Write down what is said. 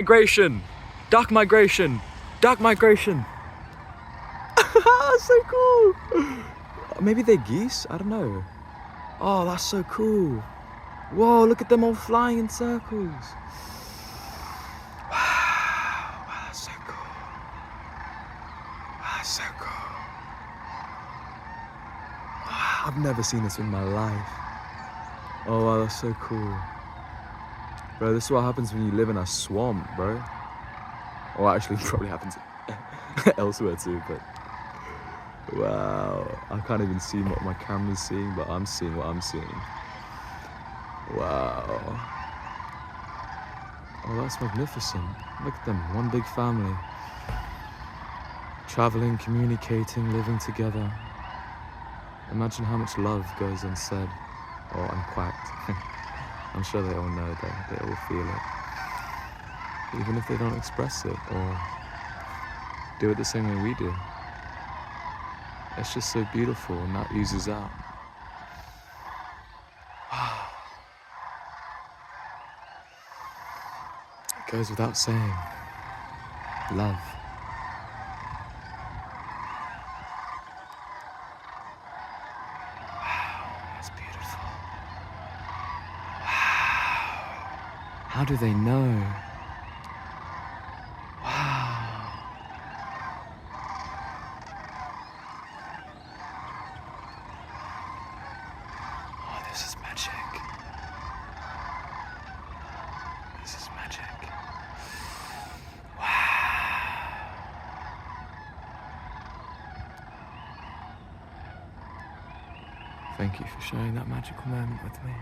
Migration. Duck migration. Duck migration. So cool. Maybe they're geese? I don't know. Oh, that's so cool. Whoa, look at them all flying in circles. Wow, that's so cool. That's so cool. Wow, I've never seen this in my life. Oh, wow, that's so cool. Bro, this is what happens when you live in a swamp, bro. Well, actually, it probably happens elsewhere too, but... Wow, I can't even see what my camera's seeing, but I'm seeing what I'm seeing. Wow. Oh, that's magnificent. Look at them, one big family. Traveling, communicating, living together. Imagine how much love goes unsaid or unquacked. I'm sure they all know that, they all feel it. Even if they don't express it or do it the same way we do. It's just so beautiful and that oozes out. It goes without saying. Love. Wow, that's beautiful. Wow. How do they know? Wow. Oh, this is magic. This is magic. Wow. Thank you for sharing that magical moment with me.